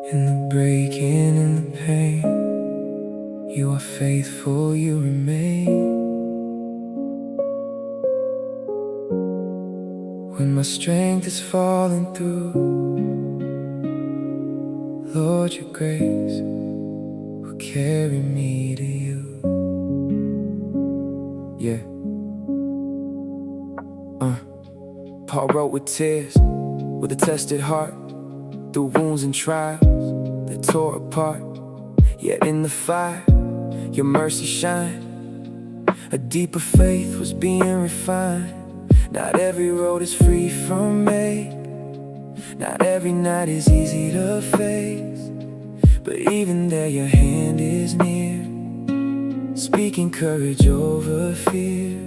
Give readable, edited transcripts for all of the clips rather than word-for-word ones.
In the breaking and the pain, you are faithful, you remain. When my strength is falling through, Lord, your grace will carry me to you. Yeah. Paul wrote with tears, with a tested heart, through wounds and trials that tore apart. Yet in the fire, your mercy shine. A deeper faith was being refined. Not every road is free from make, not every night is easy to face, but even there your hand is near, speaking courage over fear.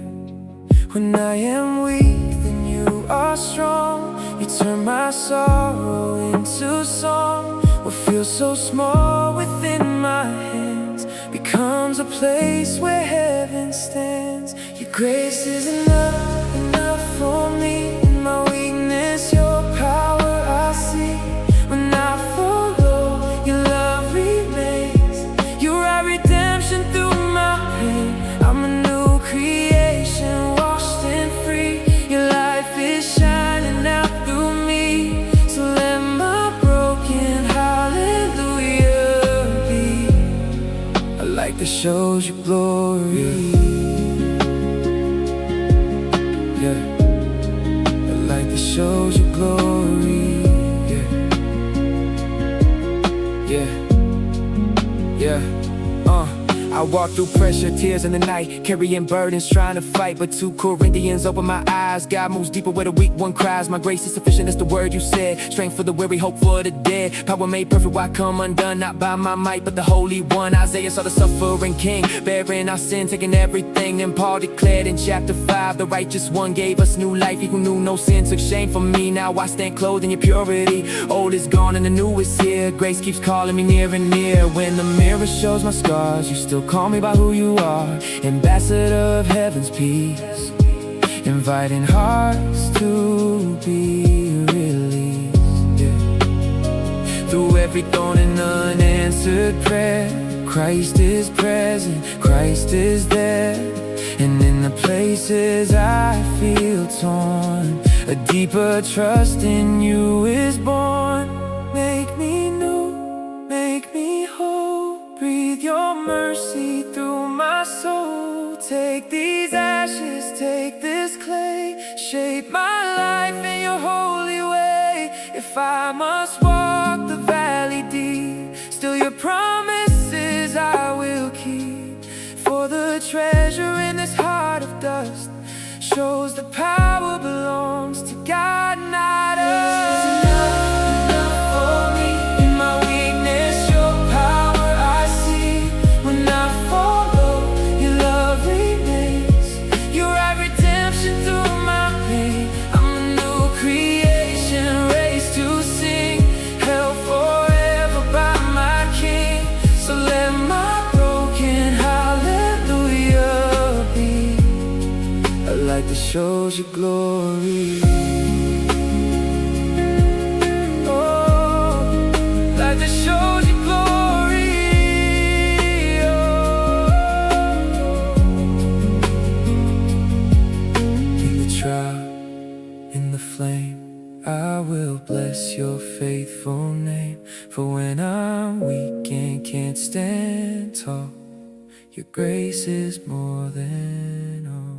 When I am weak, then you are strong. You turn my sorrow into song. What feels so small within my hands becomes a place where heaven stands. Your grace is enough, enough for me. In my weakness, your power I see. When I fall low, your love remains. You write redemption through my pain. I'm a new creation, washed and free. Your life is shining out through me. So let my broken hallelujah be a light that shows your glory. Yeah, a light that shows your glory. Yeah, yeah, yeah. I walk through pressure, tears in the night, carrying burdens, trying to fight. But 2 Corinthians open my eyes. God moves deeper where the weak one cries. My grace is sufficient, that's the word you said. Strength for the weary, hope for the dead. Power made perfect, why come undone? Not by my might, but the Holy One. Isaiah saw the suffering King, bearing our sin, taking everything. Then Paul declared in chapter 5, the righteous one gave us new life. He who knew no sin took shame from me. Now I stand clothed in your purity. Old is gone and the new is here. Grace keeps calling me near and near. When the mirror shows my scars, you still call me by who you are. Ambassador of heaven's peace, inviting hearts to be released. Yeah. Through every thorn and unanswered prayer, Christ is present, Christ is there. And in the places I feel torn, a deeper trust in you is born. Make me new, make me whole. Breathe your mercy through my soul. Take these ashes, take this clay, shape my life in your holy way. If I must walk the valley deep, still your promises I will keep. For the treasure in this heart of dust shows the power belongs to God, not us. That shows your glory. Oh, light that shows your glory. Oh. In the trial, in the flame, I will bless your faithful name. For when I'm weak and can't stand tall, your grace is more than all.